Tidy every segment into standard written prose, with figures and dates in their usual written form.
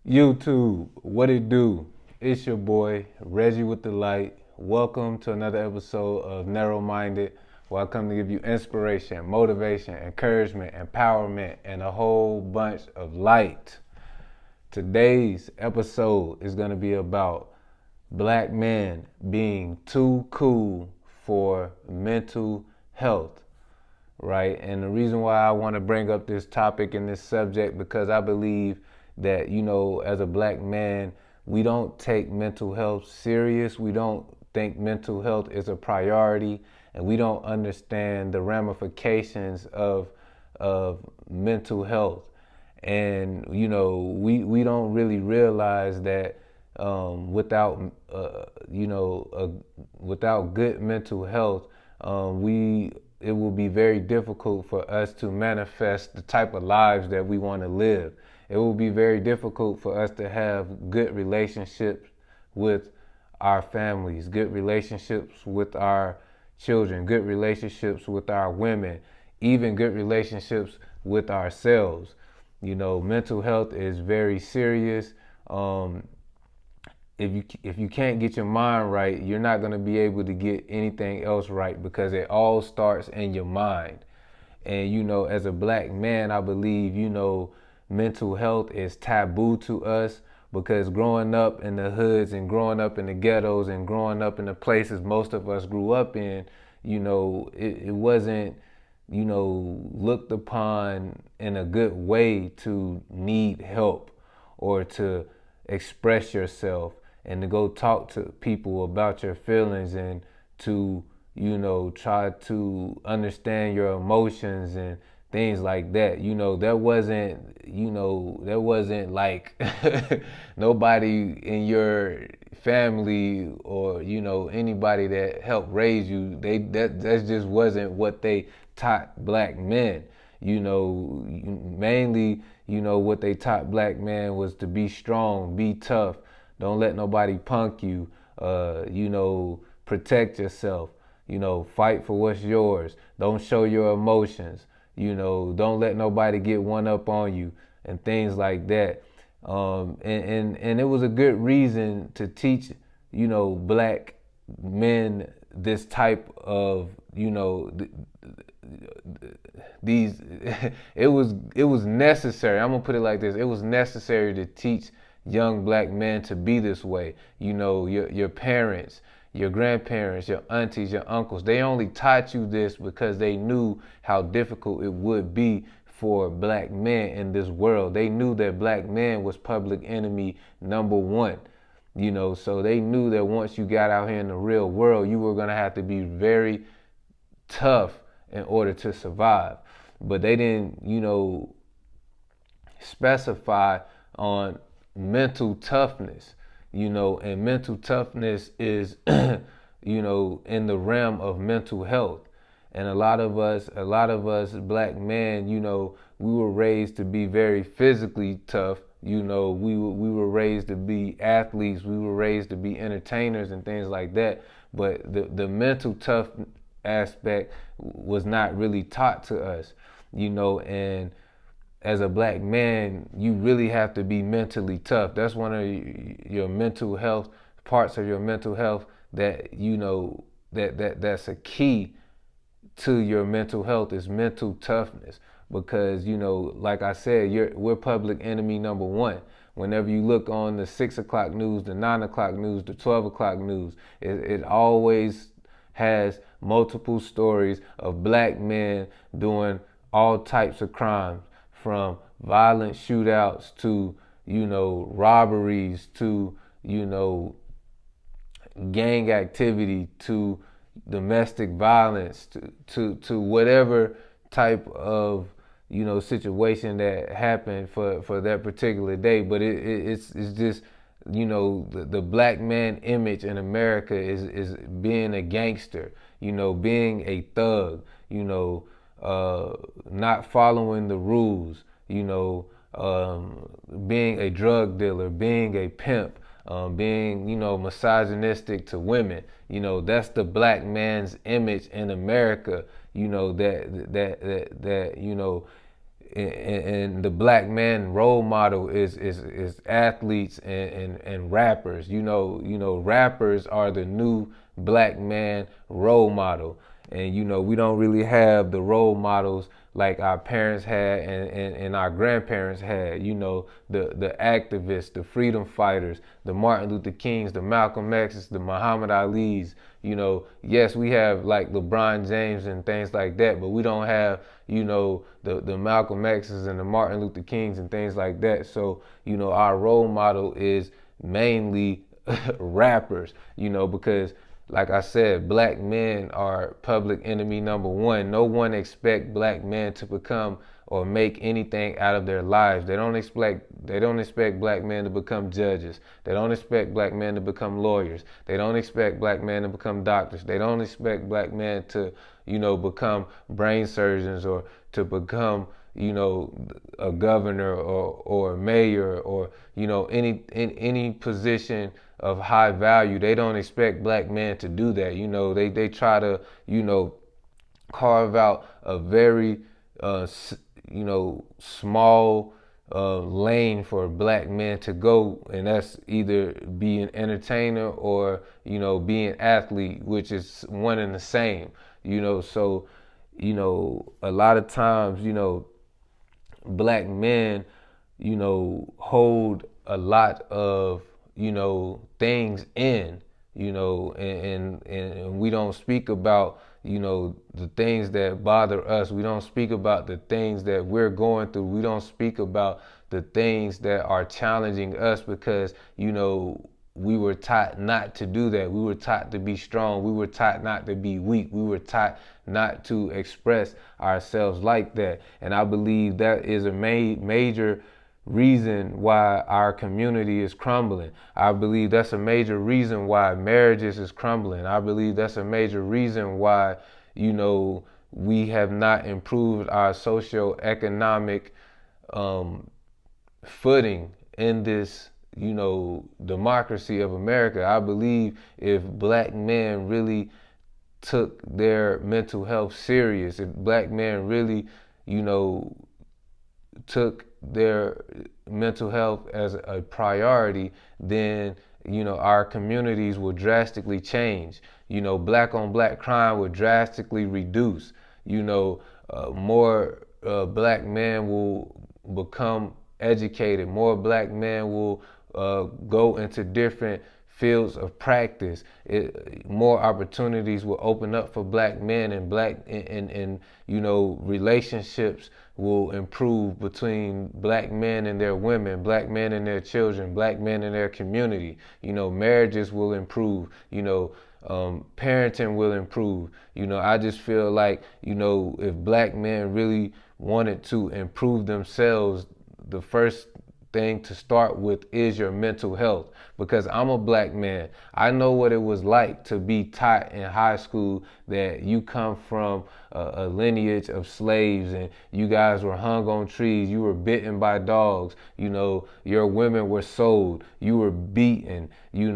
YouTube, what it do? It's your boy, Reggie with the Light. Welcome to another episode of Narrowminded, where I come to give you inspiration, motivation, encouragement, empowerment, and a whole bunch of light. Today's episode is going to be about black men being too cool for mental health, right? And the reason why I want to bring up this topic and this subject, because I believe that, as a black man, we don't take mental health serious. We don't think mental health is a priority, and we don't understand the ramifications of mental health. And we don't really realize that without good mental health, we it will be very difficult for us to manifest the type of lives that we want to live. It will be very difficult for us to have good relationships with our families, good relationships with our children, good relationships with our women, even good relationships with ourselves. Mental health is very serious. If you can't get your mind right, you're not going to be able to get anything else right, because it all starts in your mind. And as a black man, I believe mental health is taboo to us, because growing up in the hoods and growing up in the ghettos and growing up in the places most of us grew up in, it wasn't looked upon in a good way to need help or to express yourself and to go talk to people about your feelings and to try to understand your emotions and things like that. That wasn't like nobody in your family or anybody that helped raise you. That just wasn't what they taught black men. Mainly, what they taught black men was to be strong, be tough, don't let nobody punk you, protect yourself, fight for what's yours, don't show your emotions, don't let nobody get one up on you, and things like that. And it was a good reason to teach, black men this type of, these it was necessary. I'm gonna put it like this: it was necessary to teach young black men to be this way. Your parents, your grandparents, your aunties, your uncles, they only taught you this because they knew how difficult it would be for black men in this world. They knew that black man was public enemy number one. So they knew that once you got out here in the real world, you were gonna have to be very tough in order to survive. But they didn't, specify on mental toughness, and mental toughness is, in the realm of mental health. And a lot of us black men, we were raised to be very physically tough. We were raised to be athletes. We were raised to be entertainers and things like that. But the mental tough aspect was not really taught to us, and as a black man, you really have to be mentally tough. That's one of your mental health parts of your mental health that that's a key to your mental health is mental toughness, because like I said, we're public enemy number one. Whenever you look on the 6 o'clock news, the 9 o'clock news, the 12 o'clock news, it always has multiple stories of black men doing all types of crimes, from violent shootouts to robberies to gang activity to domestic violence to whatever type of situation that happened for that particular day. But it's just the black man image in America is being a gangster, being a thug, not following the rules, being a drug dealer, being a pimp, being misogynistic to women. That's the black man's image in America. That and the black man role model is athletes and rappers. Rappers are the new black man role model. And we don't really have the role models like our parents had and our grandparents had. The activists, the freedom fighters, the Martin Luther Kings, the Malcolm X's, the Muhammad Ali's. Yes, we have like LeBron James and things like that, but we don't have the Malcolm X's and the Martin Luther Kings and things like that. So our role model is mainly rappers. Because like I said, black men are public enemy number one. No one expects black men to become or make anything out of their lives. They don't expect black men to become judges. They don't expect black men to become lawyers. They don't expect black men to become doctors. They don't expect black men to, become brain surgeons or to become, a governor or a mayor or, any position of high value. They don't expect black men to do that. They try to, carve out a very, small lane for black men to go, and that's either be an entertainer or be an athlete, which is one and the same. So a lot of times black men hold a lot of things in, and we don't speak about the things that bother us. We don't speak about the things that we're going through. We don't speak about the things that are challenging us because we were taught not to do that. We were taught to be strong. We were taught not to be weak. We were taught not to express ourselves like that. And I believe that is a major reason why our community is crumbling. I believe that's a major reason why marriages is crumbling. I believe that's a major reason why, we have not improved our socioeconomic footing in this, democracy of America. I believe if black men really took their mental health serious, if black men really, took their mental health as a priority, then our communities will drastically change. Black on black crime will drastically reduce. More black men will become educated. More black men will go into different fields of practice. More opportunities will open up for black men, and relationships will improve between black men and their women, black men and their children, black men and their community. Marriages will improve. Parenting will improve. I just feel like, if black men really wanted to improve themselves, the first thing to start with is your mental health. Because I'm a black man, I know what it was like to be taught in high school that you come from a lineage of slaves and you guys were hung on trees, you were bitten by dogs, your women were sold, you were beaten, you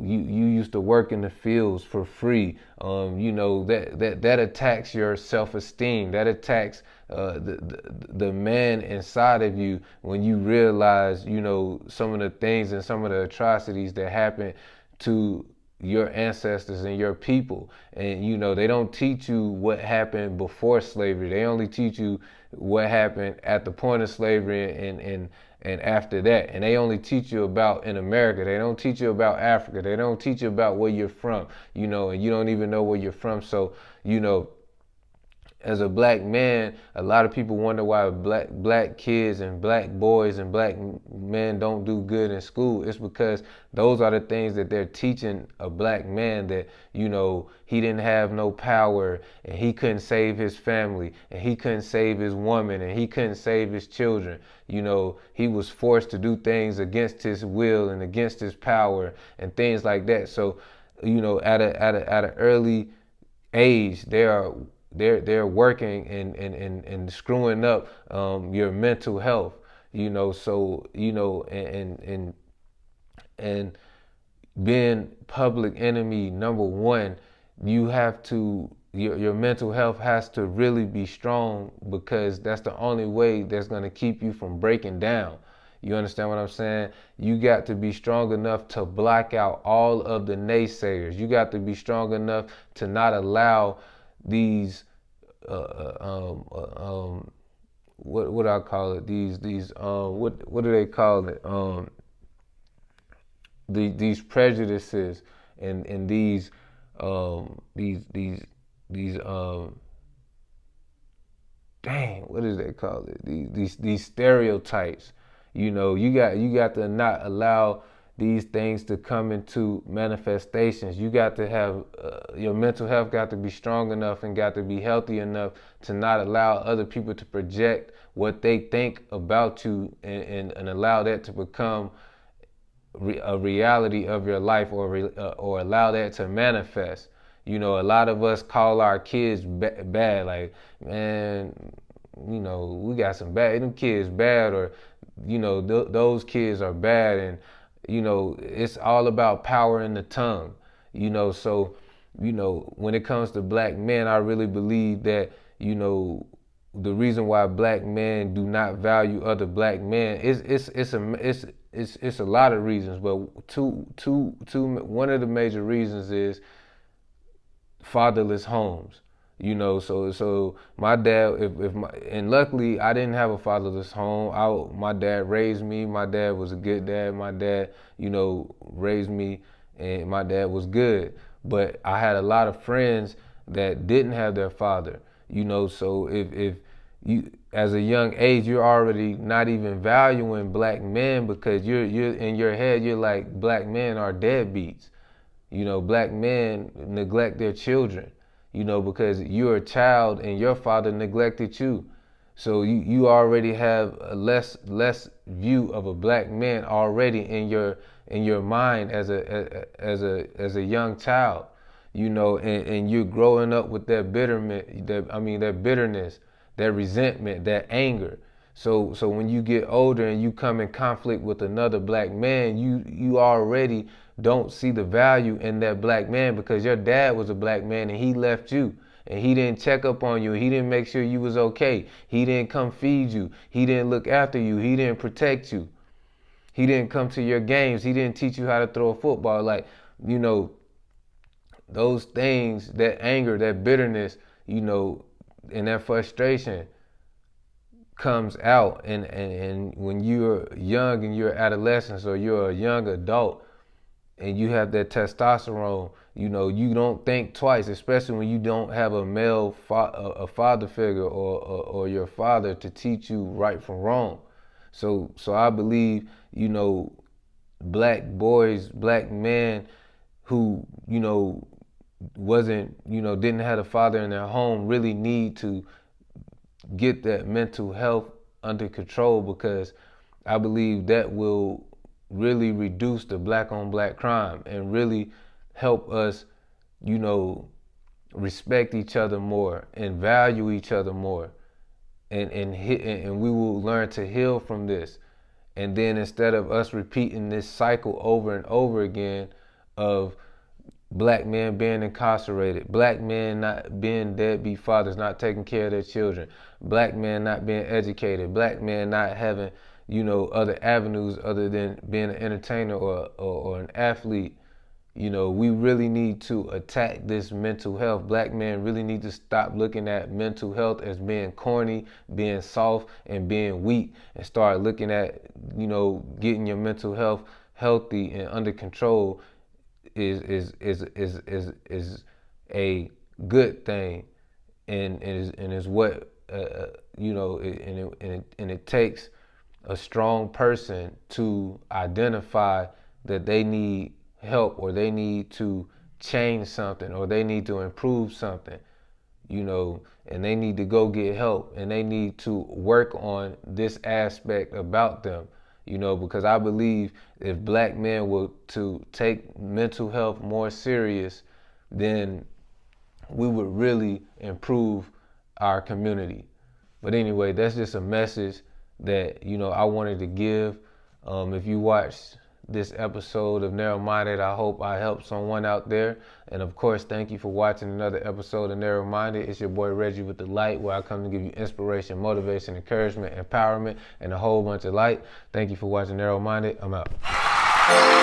used to work in the fields for free. That attacks your self-esteem. That attacks the man inside of you when you realize, some of the things and some of the atrocities that happen to your ancestors and your people. And they don't teach you what happened before slavery. They only teach you what happened at the point of slavery and after that. And they only teach you about in America. They don't teach you about Africa. They don't teach you about where you're from, and you don't even know where you're from. So, as a black man, a lot of people wonder why black kids and black boys and black men don't do good in school. It's because those are the things that they're teaching a black man, that he didn't have no power and he couldn't save his family and he couldn't save his woman and he couldn't save his children. He was forced to do things against his will and against his power and things like that. So at an early age, they're working and screwing up your mental health, so and being public enemy number one, you have to your mental health has to really be strong, because that's the only way that's going to keep you from breaking down. You understand what I'm saying? You got to be strong enough to block out all of the naysayers. You got to be strong enough to not allow these what do I call it? These what do they call it? These prejudices and these dang, what do they call it? These stereotypes. You got to not allow these things to come into manifestations. You got to have your mental health got to be strong enough and got to be healthy enough to not allow other people to project what they think about you, and allow that to become a reality of your life, or allow that to manifest. A lot of us call our kids bad, like, man, we got some bad, them kids bad, or, those kids are bad. And, it's all about power in the tongue, so, when it comes to black men, I really believe that, the reason why black men do not value other black men it's a lot of reasons, but one of the major reasons is fatherless homes. So my dad, and luckily I didn't have a fatherless home. My dad raised me. My dad was a good dad. My dad, raised me, and my dad was good. But I had a lot of friends that didn't have their father. So if you, as a young age, you're already not even valuing black men, because you're in your head, you're like, black men are deadbeats. Black men neglect their children, because you're a child and your father neglected you. So you already have a less view of a black man already in your mind as a young child, and you're growing up with that that bitterness, that resentment, that anger. So when you get older and you come in conflict with another black man, you already don't see the value in that black man, because your dad was a black man and he left you. And he didn't check up on you. He didn't make sure you was okay. He didn't come feed you. He didn't look after you. He didn't protect you. He didn't come to your games. He didn't teach you how to throw a football. Like, those things, that anger, that bitterness, and that frustration comes out. And when you're young and you're adolescent, or you're a young adult, and you have that testosterone, you don't think twice, especially when you don't have a male a father figure, or your father to teach you right from wrong. So I believe, black boys, black men who, didn't have a father in their home, really need to get that mental health under control, because I believe that will really reduce the black on black crime, and really help us, respect each other more and value each other more, and we will learn to heal from this. And then, instead of us repeating this cycle over and over again of black men being incarcerated, black men not being deadbeat fathers, not taking care of their children, black men not being educated, black men not having, other avenues other than being an entertainer or an athlete. We really need to attack this mental health. Black men really need to stop looking at mental health as being corny, being soft, and being weak, and start looking at, getting your mental health healthy and under control is a good thing, and is what and it takes a strong person to identify that they need help, or they need to change something, or they need to improve something, and they need to go get help, and they need to work on this aspect about them, because I believe if black men were to take mental health more serious, then we would really improve our community. But anyway, that's just a message that, I wanted to give. If you watched this episode of Narrowminded. I hope I helped someone out there. And of course, thank you for watching another episode of Narrowminded. It's your boy Reggie with the light, where I come to give you inspiration, motivation, encouragement, empowerment, and a whole bunch of light. Thank you for watching Narrowminded. I'm out.